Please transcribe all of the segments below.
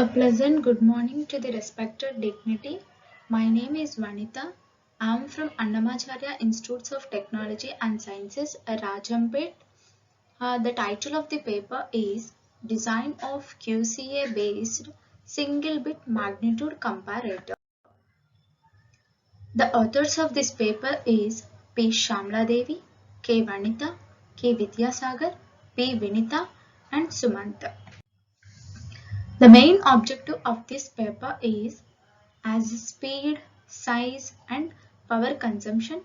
A pleasant good morning to the respected dignity. My name is Vanita. I am from Annamacharya Institutes of Technology and Sciences, Rajampet. The title of the paper is Design of QCA based Single Bit Magnitude Comparator. The authors of this paper is P. Shamla Devi, K. Vanita, K. Vidyasagar, P. Vinita and Sumanta. The main objective of this paper is as speed, size and power consumption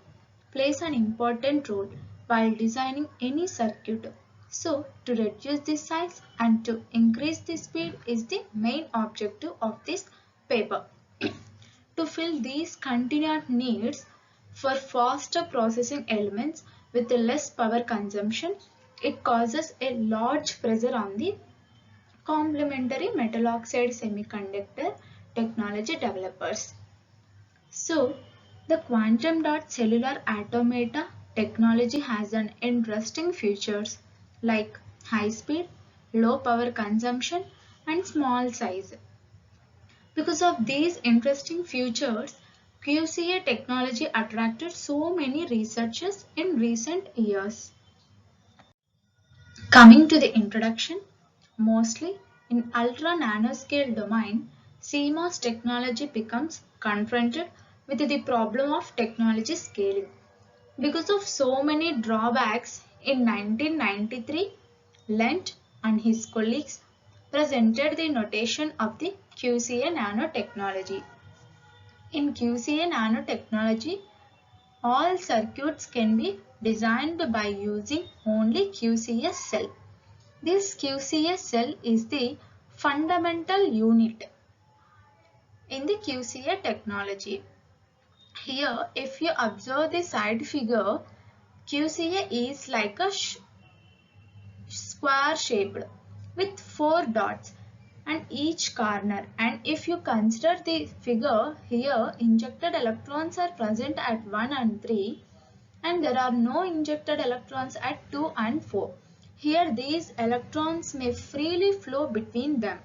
plays an important role while designing any circuit. So to reduce the size and to increase the speed is the main objective of this paper. To fill these continued needs for faster processing elements with less power consumption, it causes a large pressure on the complementary metal oxide semiconductor technology developers. So, the quantum dot cellular automata technology has an interesting features like high speed, low power consumption and small size. Because of these interesting features, QCA technology attracted so many researchers in recent years. Coming to the introduction, mostly in ultra nanoscale domain, CMOS technology becomes confronted with the problem of technology scaling. Because of so many drawbacks, in 1993, Lent and his colleagues presented the notation of the QCA nanotechnology. In QCA nanotechnology, all circuits can be designed by using only QCS cell. This QCS cell is the fundamental unit in the QCA technology. Here, if you observe the side figure, QCA is like a square shaped with 4 dots and each corner, and if you consider the figure here, injected electrons are present at 1 and 3 and there are no injected electrons at 2 and 4. Here these electrons may freely flow between them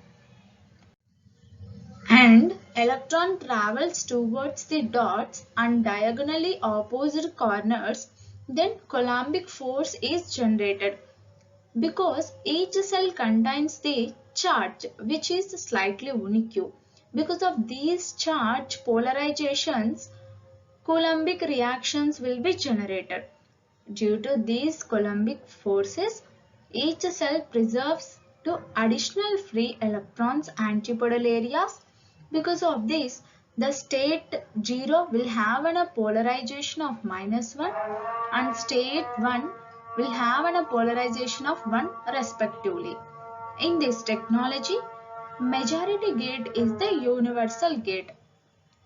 and electron travels towards the dots and diagonally opposite corners, then Coulombic force is generated because each cell contains the charge which is slightly unique. Because of these charge polarizations, Coulombic reactions will be generated. Due to these Coulombic forces, each cell preserves two additional free electrons antipodal areas. Because of this, the state 0 will have a polarization of -1 and state 1 will have a polarization of 1 respectively. In this technology, majority gate is the universal gate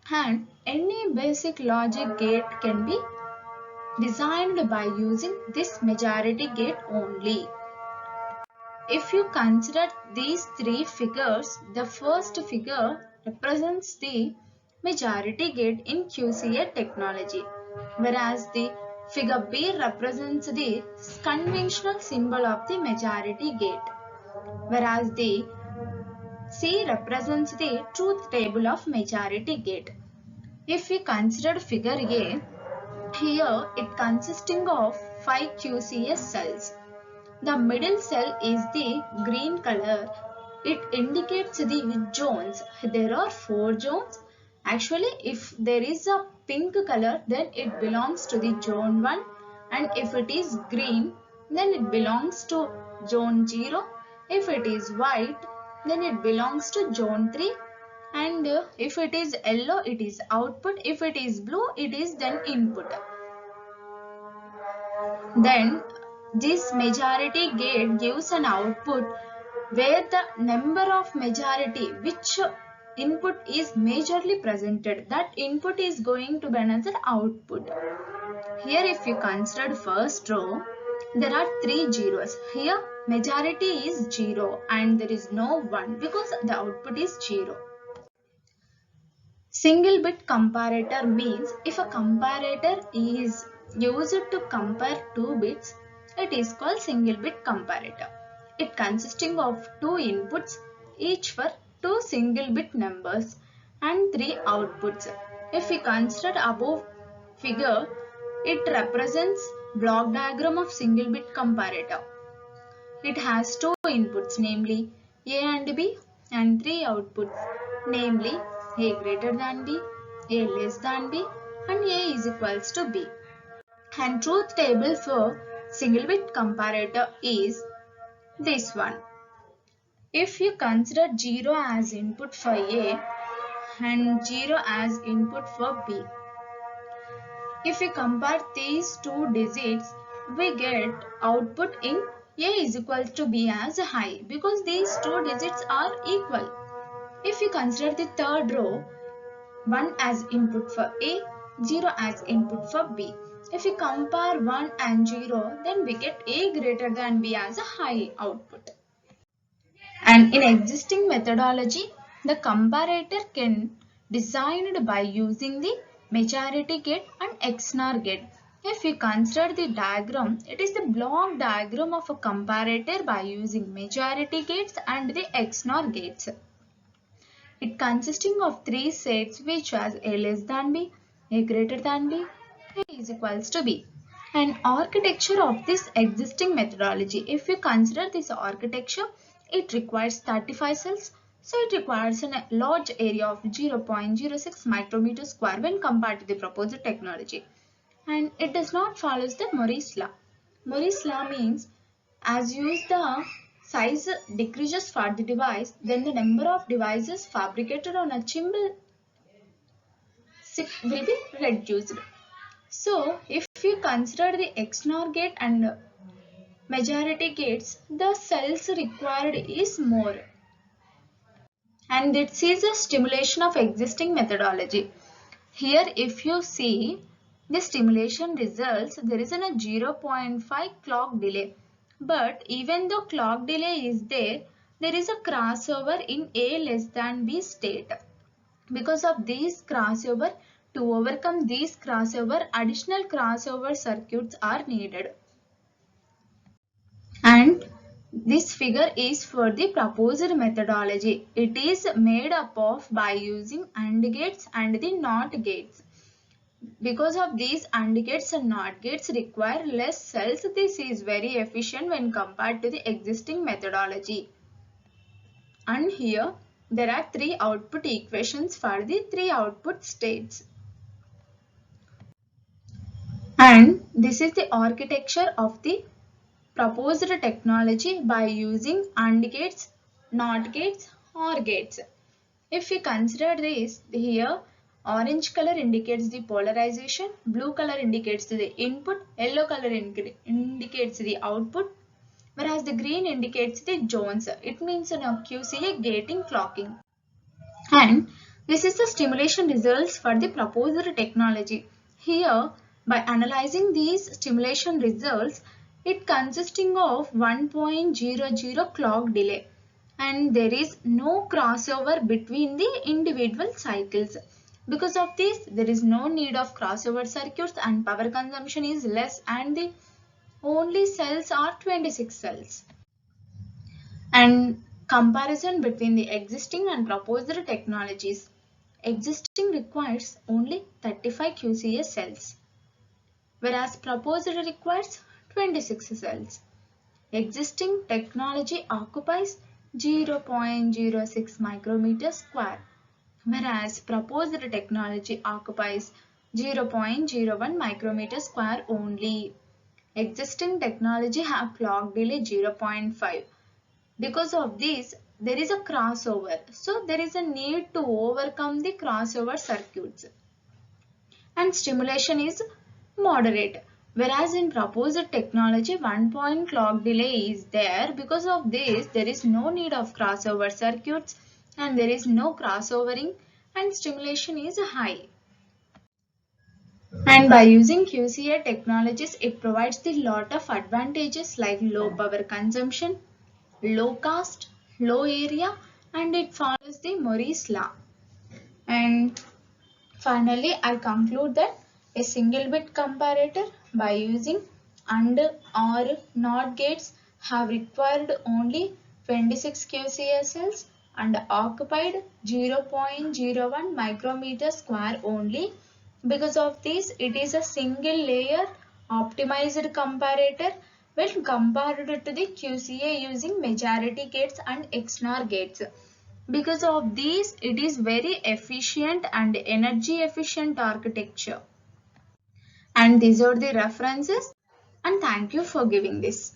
and any basic logic gate can be designed by using this majority gate only. If you consider these three figures, the first figure represents the majority gate in QCA technology, whereas the figure B represents the conventional symbol of the majority gate, whereas the C represents the truth table of majority gate. If we consider figure A, here it consisting of 5 QCS cells. The middle cell is the green color. It indicates the zones. There are 4 zones. Actually, if there is a pink color, then it belongs to the zone 1, and if it is green, then it belongs to zone 0. If it is white, then it belongs to zone 3. And if it is yellow, it is output. If it is blue, it is then input. Then this majority gate gives an output where the number of majority which input is majorly presented, that input is going to be another output. Here if you consider first row, there are 3 zeros. Here majority is 0 and there is no 1 because the output is 0. Single bit comparator means if a comparator is used to compare two bits, it is called single bit comparator. It consisting of two inputs, each for two single bit numbers and three outputs. If we consider above figure, it represents block diagram of single bit comparator. It has two inputs, namely A and B, and three outputs, namely A greater than B, A less than B, and A is equals to B. And truth table for single bit comparator is this one. If you consider 0 as input for A and 0 as input for B, if we compare these two digits, we get output in A is equal to B as high because these two digits are equal. If we consider the third row, 1 as input for A, 0 as input for B. If we compare 1 and 0, then we get A greater than B as a high output. And in existing methodology, the comparator can designed by using the majority gate and XNOR gate. If we consider the diagram, it is the block diagram of a comparator by using majority gates and the XNOR gates. It consisting of three sets which was A less than B, A greater than B, A is equals to B. And architecture of this existing methodology, if we consider this architecture, it requires 35 cells. So it requires a large area of 0.06 micrometer square when compared to the proposed technology. And it does not follow the Moore's law. Moore's law means as use the size decreases for the device, then the number of devices fabricated on a chip will be reduced. So, if you consider the XNOR gate and majority gates, the cells required is more. And this is a stimulation of existing methodology. Here, if you see the stimulation results, there is a 0.5 clock delay. But even though clock delay is there, there is a crossover in A less than B state. Because of this crossover, to overcome these crossover, additional crossover circuits are needed. And this figure is for the proposed methodology. It is made up of by using AND gates and the NOT gates. Because of these AND gates and NOT gates require less cells, this is very efficient when compared to the existing methodology. And here there are three output equations for the three output states. And this is the architecture of the proposed technology by using AND gates, NOT gates, OR gates. If we consider this, here orange color indicates the polarization, blue color indicates the input, yellow color indicates the output, whereas the green indicates the zones. It means an QCA gating clocking. And this is the stimulation results for the proposed technology. Here, by analyzing these stimulation results, it consisting of 1.00 clock delay. And there is no crossover between the individual cycles. Because of this, there is no need of crossover circuits and power consumption is less and the only cells are 26 cells. And comparison between the existing and proposed technologies. Existing requires only 35 QCS cells, whereas proposed requires 26 cells. Existing technology occupies 0.06 micrometer square, whereas proposed technology occupies 0.01 micrometer square only. Existing technology have clock delay 0.5. Because of this, there is a crossover. So there is a need to overcome the crossover circuits. And stimulation is moderate. Whereas in proposed technology, 1 point clock delay is there. Because of this, there is no need of crossover circuits and there is no crossovering and stimulation is high. And by using QCA technologies, it provides the lot of advantages like low power consumption, low cost, low area, and it follows the Moore's law. And finally, I conclude that a single bit comparator by using AND or NOT gates have required only 26 QCS cells and occupied 0.01 micrometer square only. Because of this, it is a single layer optimized comparator when compared to the QCA using majority gates and XNOR gates. Because of these, it is very efficient and energy efficient architecture. And these are the references, and thank you for giving this.